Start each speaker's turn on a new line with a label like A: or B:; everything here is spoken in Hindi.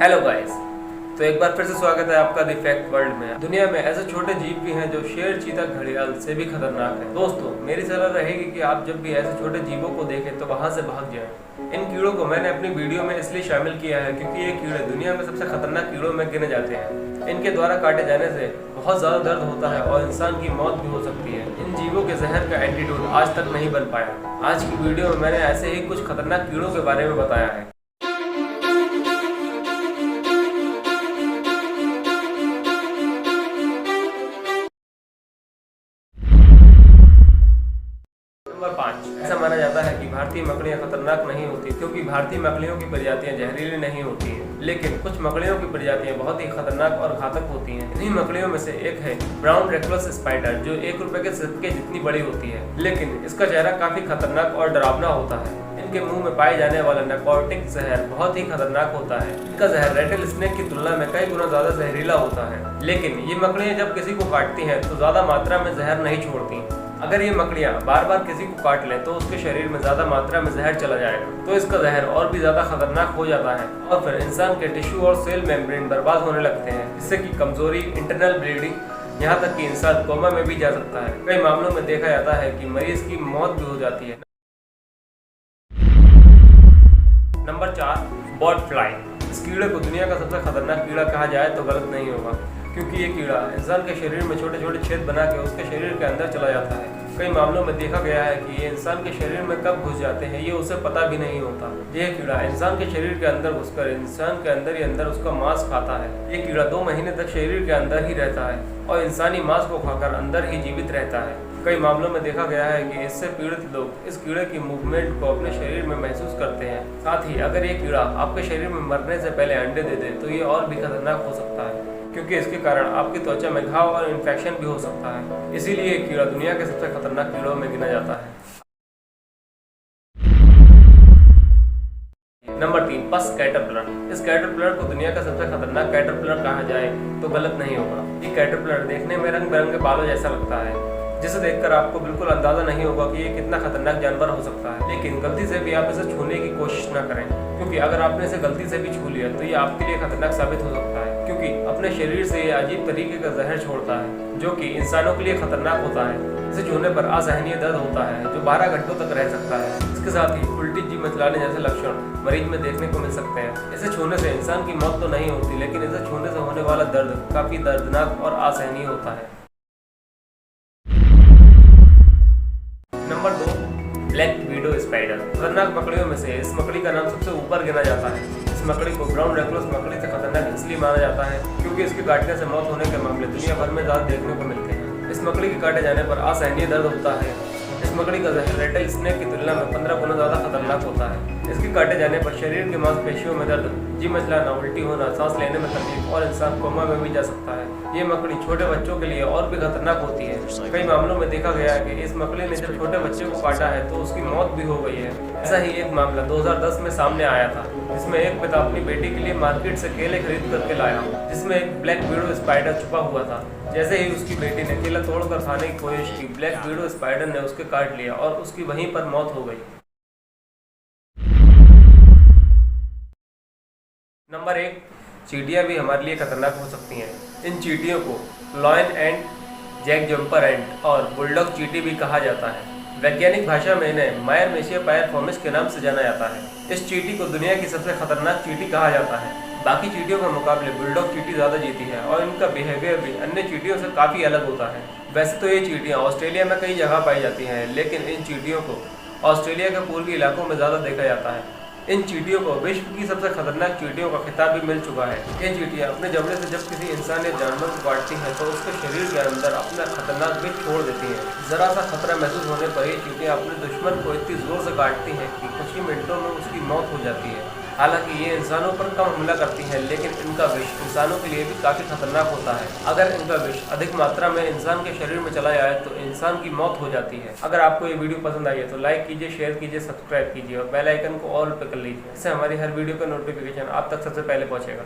A: हेलो गाइस, तो एक बार फिर से स्वागत है आपका द फैक्ट वर्ल्ड में। दुनिया में ऐसे छोटे जीव भी हैं जो शेर, चीता, घड़ियाल से भी खतरनाक है। दोस्तों, मेरी सलाह रहेगी कि आप जब भी ऐसे छोटे जीवों को देखें तो वहां से भाग जाएं। इन कीड़ों को मैंने अपनी वीडियो में इसलिए शामिल किया है क्योंकि ये कीड़े दुनिया में सबसे खतरनाक कीड़ों में गिने जाते हैं। इनके द्वारा काटे जाने से बहुत ज्यादा दर्द होता है और इंसान की मौत भी हो सकती है। इन जीवों के जहर का एंटीडोट आज तक नहीं बन पाया। आज की वीडियो में मैंने ऐसे ही कुछ खतरनाक कीड़ों के बारे में बताया है। नंबर 5, ऐसा माना जाता है कि भारतीय मकड़ियां खतरनाक नहीं होती क्योंकि भारतीय मकड़ियों की प्रजातियां जहरीली नहीं होती हैं, लेकिन कुछ मकड़ियों की प्रजातियां बहुत ही खतरनाक और घातक होती हैं। इन्हीं मकड़ियों में से एक है ब्राउन रेक्लस स्पाइडर, जो 1 रुपए के सिक्के जितनी बड़ी होती है, लेकिन इसका चेहरा काफी खतरनाक और डरावना होता है। इनके मुंह में पाए जाने वाला नार्कोटिक जहर बहुत ही खतरनाक होता है। इनका जहर रेटल स्नेक की तुलना में कई गुना ज्यादा जहरीला होता है, लेकिन ये मकड़ियां जब किसी को काटती हैं तो ज्यादा मात्रा में जहर नहीं छोड़ती। अगर ये मकड़ियां बार बार किसी को काट लें तो उसके शरीर में ज्यादा मात्रा में जहर चला जाएगा, तो इसका जहर और भी ज्यादा खतरनाक हो जाता है और फिर इंसान के टिश्यू और सेल मेम्ब्रेन बर्बाद होने लगते हैं, जिससे कि कमजोरी, इंटरनल ब्लीडिंग, यहाँ तक कि इंसान कोमा में भी जा सकता है। कई मामलों में देखा जाता है कि मरीज की मौत भी हो जाती है। Number 4, bird fly. इस कीड़े को दुनिया का सबसे खतरनाक कीड़ा कहा जाए तो गलत नहीं होगा, क्योंकि ये कीड़ा इंसान के शरीर में छोटे छोटे छेद बना के उसके शरीर के अंदर चला जाता है। कई मामलों में देखा गया है कि ये इंसान के शरीर में कब घुस जाते हैं ये उसे पता भी नहीं होता। यह कीड़ा इंसान के शरीर के अंदर घुसकर इंसान के अंदर ही अंदर उसका मांस खाता है। ये कीड़ा 2 महीने तक शरीर के अंदर ही रहता है और इंसानी मांस को खाकर अंदर ही जीवित रहता है। कई मामलों में देखा गया है कि इससे पीड़ित लोग इस कीड़े की मूवमेंट को अपने शरीर में महसूस करते हैं। साथ ही अगर ये कीड़ा आपके शरीर में मरने से पहले अंडे दे दे तो ये और भी खतरनाक हो सकता है, क्योंकि इसके कारण आपकी त्वचा में घाव और इन्फेक्शन भी हो सकता है। इसीलिए ये कीड़ा दुनिया के सबसे खतरनाक कीड़ों में गिना जाता है। नंबर 3, पस कैटरपिलर। इस कैटरपिलर को दुनिया का सबसे खतरनाक कैटरपिलर कहा जाए तो गलत नहीं होगा। ये कैटरपिलर देखने में रंग बिरंगे बालों जैसा लगता है, जिसे देखकर आपको बिल्कुल अंदाजा नहीं होगा कि ये कितना खतरनाक जानवर हो सकता है। लेकिन गलती से भी आप इसे छूने की कोशिश न करें, क्योंकि अगर आपने इसे गलती से भी छू लिया तो ये आपके लिए खतरनाक साबित हो सकता है, क्योंकि अपने शरीर से ये अजीब तरीके का जहर छोड़ता है जो कि इंसानों के लिए खतरनाक होता है। इसे छूने पर असहनीय दर्द होता है जो 12 घंटों तक रह सकता है। इसके साथ ही उल्टी, जी मचलाने जैसे लक्षण मरीज में देखने को मिल सकते हैं। इसे छूने से इंसान की मौत तो नहीं होती, लेकिन इसे छूने से होने वाला दर्द काफी दर्दनाक और असहनीय होता है। Number 2, black widow spider. खतरनाक मकड़ियों में से इस मकड़ी का नाम सबसे ऊपर गिना जाता है। इस मकड़ी को ब्राउन रेक्लस मकड़ी से खतरनाक इसलिए माना जाता है क्योंकि इसके काटने से मौत होने के मामले दुनिया भर में ज्यादा देखने को मिलते हैं। इस मकड़ी के काटे जाने पर असहनीय दर्द होता है। इस मकड़ी का जहर रेटल स्नेक की तुलना में 15 गुना ज्यादा खतरनाक होता है। इसके काटे जाने पर शरीर के मांसपेशियों में दर्द, जी मचलाना, उल्टी होना, सांस लेने में तकलीफ और इंसान कोमा में भी जा सकता है। ये मकड़ी छोटे बच्चों के लिए और भी खतरनाक होती है। कई मामलों में देखा गया है कि इस मकड़ी ने जब छोटे बच्चे को काटा है तो उसकी मौत भी हो गई है। ऐसा ही एक मामला 2010 में सामने आया था, जिसमें एक पिता अपनी बेटी के लिए मार्केट से केले खरीद करके लाया, जिसमें एक ब्लैक विडो स्पाइडर छुपा हुआ था। जैसे ही उसकी बेटी ने केला तोड़कर खाने की कोशिश की, ब्लैक विडो स्पाइडर ने उसके काट लिया और उसकी वहीं पर मौत हो गई। नंबर 1, चींटियां भी हमारे लिए खतरनाक हो सकती हैं। इन चींटियों को लॉयन एंट, जैक जंपर एंट और बुलडॉग चींटी भी कहा जाता है। वैज्ञानिक भाषा में इन्हें मायरमेशिया पायरफॉर्मिस के नाम से जाना जाता है। इस चींटी को दुनिया की सबसे खतरनाक चींटी कहा जाता है। बाकी चींटियों के मुकाबले बुलडॉग चींटी ज्यादा जीती है और इनका बिहेवियर भी अन्य चींटियों से काफी अलग होता है। वैसे तो ये चींटियां ऑस्ट्रेलिया में कई जगह पाई जाती हैं, लेकिन इन चींटियों को ऑस्ट्रेलिया के पूर्वी इलाकों में ज्यादा देखा जाता है। इन चींटियों को विश्व की सबसे खतरनाक चींटियों का खिताब भी मिल चुका है। ये चींटियां अपने जबड़े से जब किसी इंसान या जानवर को काटती हैं तो उसके शरीर के अंदर अपना खतरनाक विष छोड़ देती हैं। जरा सा खतरा महसूस होने पर ये चींटियां अपने दुश्मन को इतनी जोर से काटती हैं कि कुछ ही मिनटों में उसकी मौत हो जाती है। हालांकि ये इंसानों पर कम हमला करती हैं, लेकिन इनका विष इंसानों के लिए भी काफी खतरनाक होता है। अगर इनका विष अधिक मात्रा में इंसान के शरीर में चला जाए तो इंसान की मौत हो जाती है। अगर आपको ये वीडियो पसंद आई है तो लाइक कीजिए, शेयर कीजिए, सब्सक्राइब कीजिए और बेल आइकन को ऑल पे कर लीजिए। इससे हमारी हर वीडियो का नोटिफिकेशन आप तक सबसे पहले पहुंचेगा।